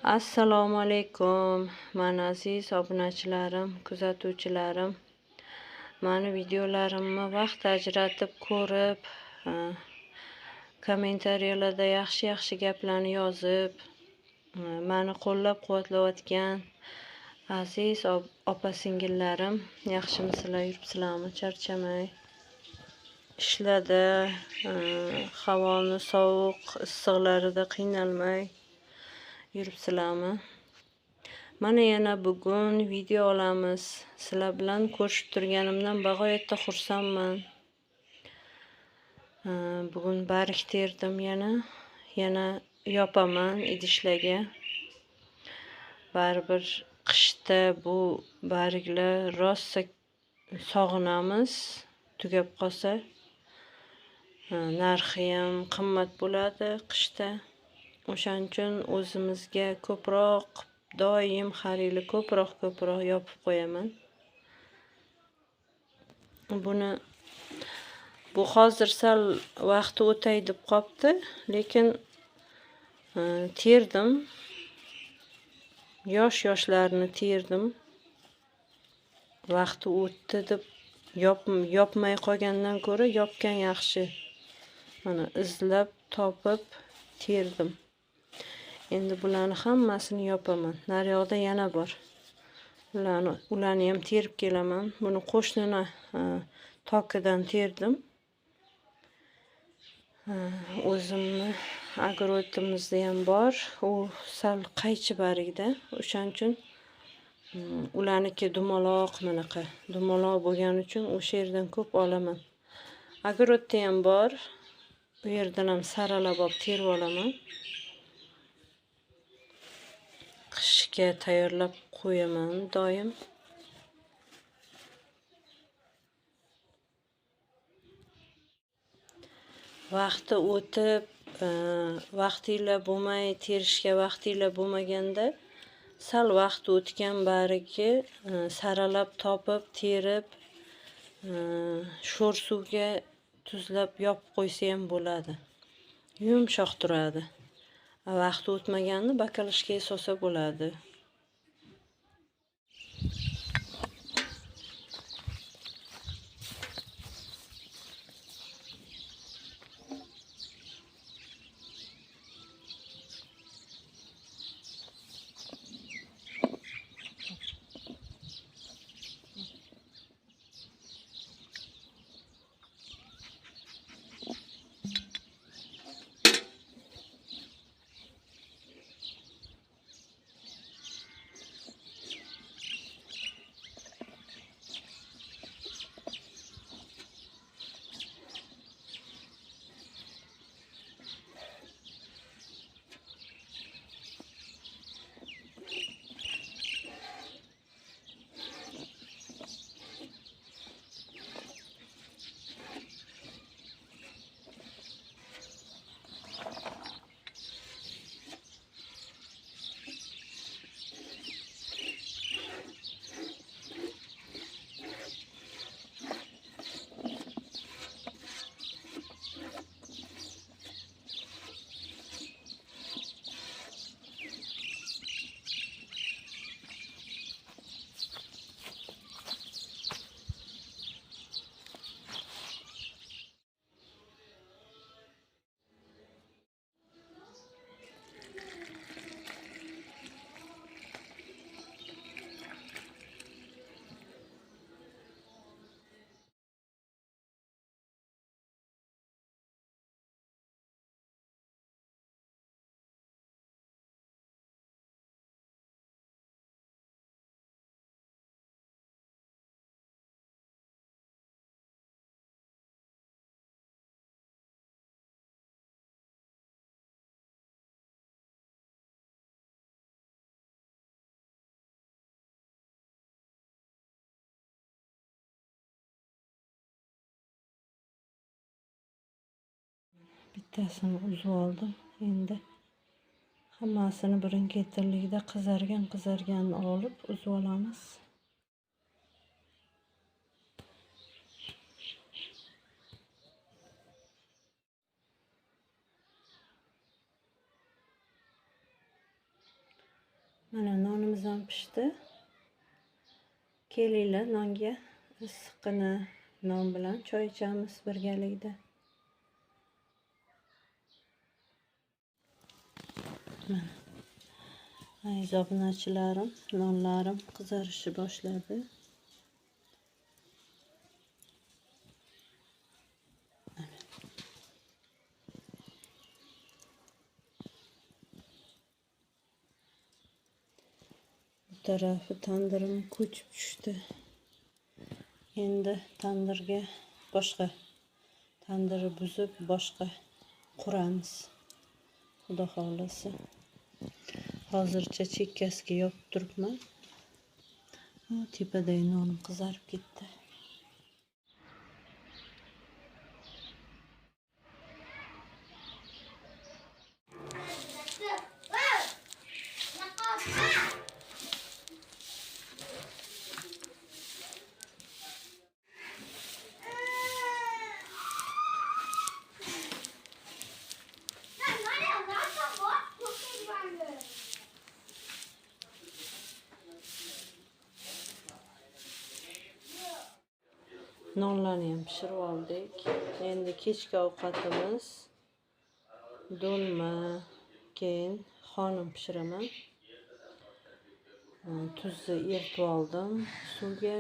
Assalomu alaykum. Mana aziz obunachilarim, kuzatuvchilarim. Mani videolarimni vaqt ajratib ko'rib, kommentariyalarda yaxshi gaplarni yozib, mani qo'llab-quvvatlayotgan aziz opa-singillarim, yaxshimisizlar, yuribsizlarmi? Charchamay. Ishlarda, havoni sovuq issiqlarida qiynalmay yuribsizlarmi? Mana yana bugun video olamiz. Sizlar bilan ko'rishib turganimdan bag'oyatda xursandman. Bugun barik terdim yana yopaman idishlarga. Baribir qishda bu barglar rosa sog'inamiz. Tugab qolsa, narxi ham qimmat bo'ladi qishda. O'shaning uchun o'zimizga ko'proq, doim har yili ko'proq yopib qo'yaman. Bu hozir sal vaqti o'tay deb qopti, lekin terdim. Yoshlarni terdim. Vaqti o'tdi deb yopmay qolgandan ko'ra yopgan yaxshi. Mana izlab topib terdim. Endi bularni hammasini yopaman. Naryoqda yana bor. Ularni ham terib kelaman. Buni qo'shnini tokidan terdim. O'zimni agrotimizda ham bor. U sal qaychi bargda. O'shaning uchun ularniki dumaloq bo'lgani uchun o'sha yerdan ko'p olaman. Agrodda ham bor. Bu yerdan ham saralab olib terib olaman. Qishga tayyorlab qo'yaman doim. Vaqti o'tib, vaqtinglar bo'lmay, terishga vaqtinglar bo'lmaganda, sal vaqti o'tgan bargi saralab topib, terib, sho'r suvga tuzlab yopib qo'ysa ham bo'ladi. Yumshoq turadi. Vaqti o'tmaganini bakalashga solsa bo'ladi. Bittasini uzib oldim. Endi hammasini birin-ketirlikda qizarganini olib uzib olamiz. ovqatimiz ham pishdi. Kelinglar, nonga issiqqina non bilan choy ichamiz birgalikda. Mana aziz obunachilarim, nonlarim qizarishni boshladi. Bu tarafı tandirim ko'chib tushdi. Endi tandirga boshqa tandirni buzib boshqa quramiz. Xudo xohlasa. Hozircha chekkasiga yopib turibman. Tepadagi nonim qizarib ketdi. Nonlarni ham pishirib oldik. Endi kechki ovqatimiz do'lma, keyin xonim pishiraman. Tuzni eritib oldim, suvga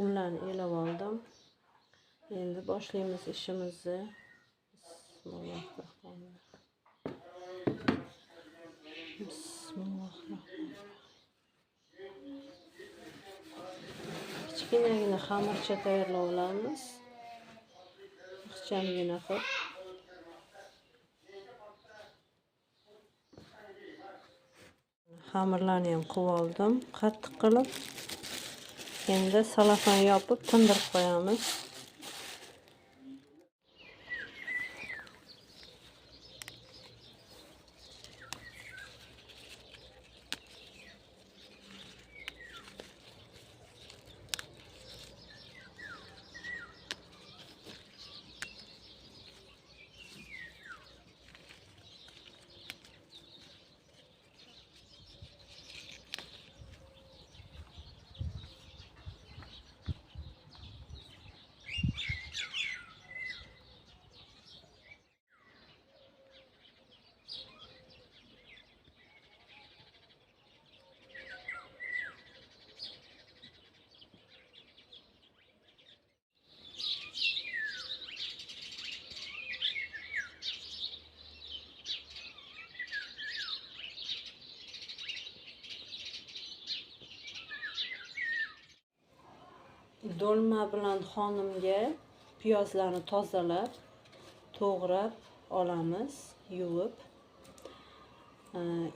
unlarni elab oldim. Endi boshlaymiz ishimizni. Bismillahirrohmanirrohim. Kichkinagina xamircha tayyorlab olamiz. Ixchamgina qilib. Xamirlarni ham qilib oldim, qattiq qilib. Endi salafan yopib tindirib qo'yamiz. Do'lma bilan xonimga piyozlarni tozalab, to'g'rab olamiz, yuvib.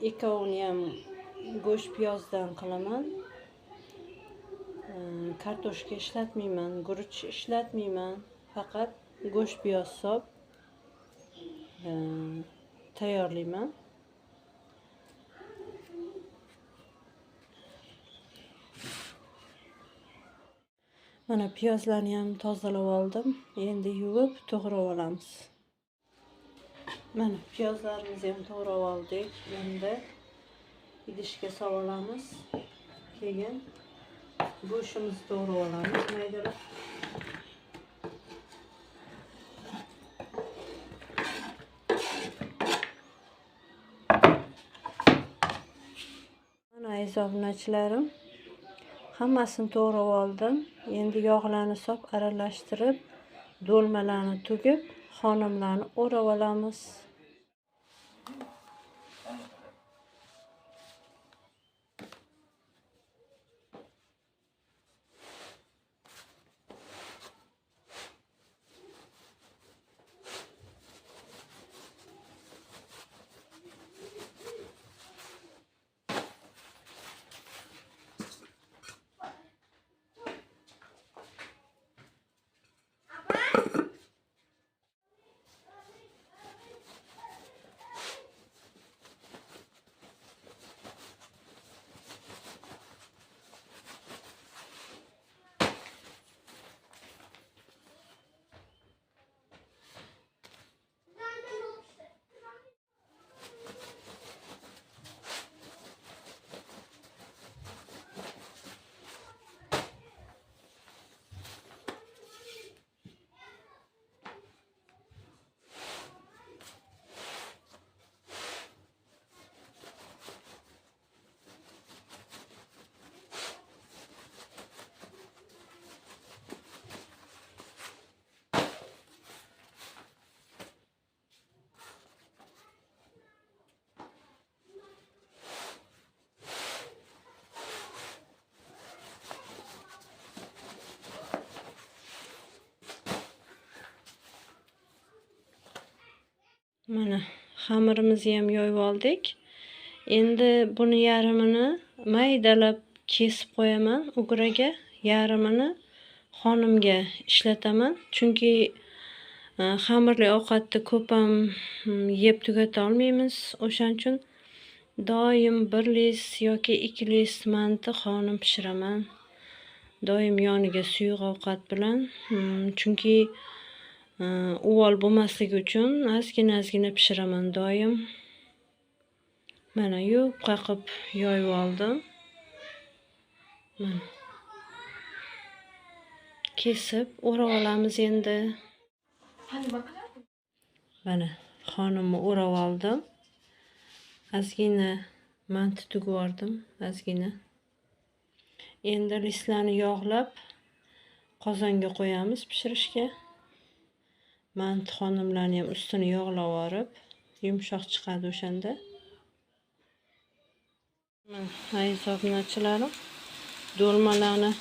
Ikkovini ham go'sht piyozdan qilaman. Kartoshka ishlatmayman, guruch ishlatmayman. Faqat go'sht piyoz solib tayyorlayman. Mana piyozlarni ham tozalab oldim. Endi yuvib to'g'rab olamiz. Mana piyozlarimizni ham to'g'rab oldik. Endi idishga solib olamiz. Keyin go'shtimizni to'g'rab olamiz maydalab. Mana aziz obunachilarim, hammasini to'g'rab oldim. Endi yog'larni solib aralashtirib, do'lmalarni tugib, xonimlarni o'rab olamiz. Mana xamirimizni ham yoyib oldik. Endi buni yarmini maydalab kesib qo'yaman ugraga, yarmini xonimga ishlataman. Chunki xamirli ovqatni ko'p ham yeb tugata olmaymiz. O'shaning uchun doim 1 lis yoki 2 lis manti xonim pishiraman. Doim yoniga suyuq ovqat bilan, chunki uvol bo'lmasligi uchun ozgina pishiraman doim. Mana yupqa qilib yoyib oldim. Mana kesib o'rab olamiz endi. Mana xonimni o'rab oldim. Ozgina manti tugib yubordim, ozgina. Endi listlarni yog'lab qozonga qo'yamiz pishirishga. Manti xonimlarni ham ustini yog'lab olib, yumshoq chiqadi o'shanda. Aziz obunachilarim, do'lmalarni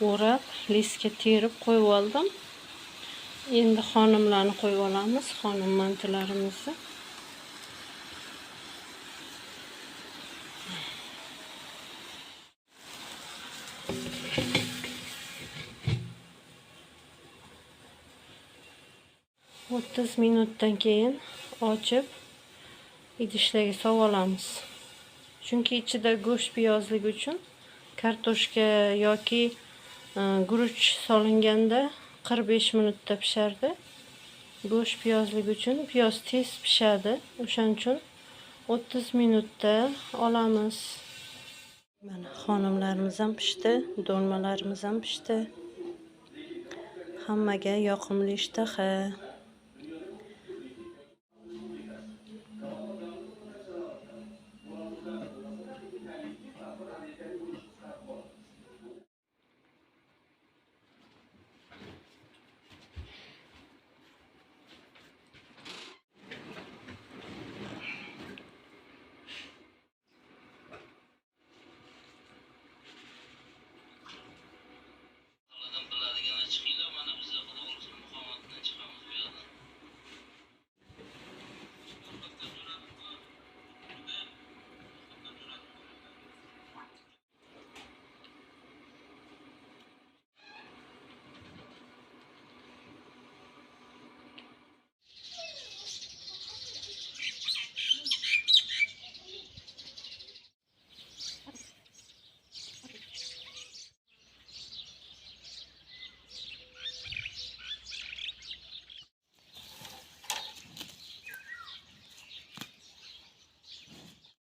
o'rab, listga terib qo'yib oldim. Endi xonimlarni qo'yib olamiz, xonim mantilarimizni. O'ttiz minutdan keyin ochib idishlarga solib olamiz. Chunki ichida go'sht piyozligi uchun kartoshka yoki guruch solinganda 45 minutda pishardi. Go'sht piyozligi uchun piyoz tez pishadi. O'shaning uchun 30 minutda olamiz. Mana xonimlarimiz ham pishdi, do'lmalarimiz ham pishdi. Hammaga yoqimli ishtaha.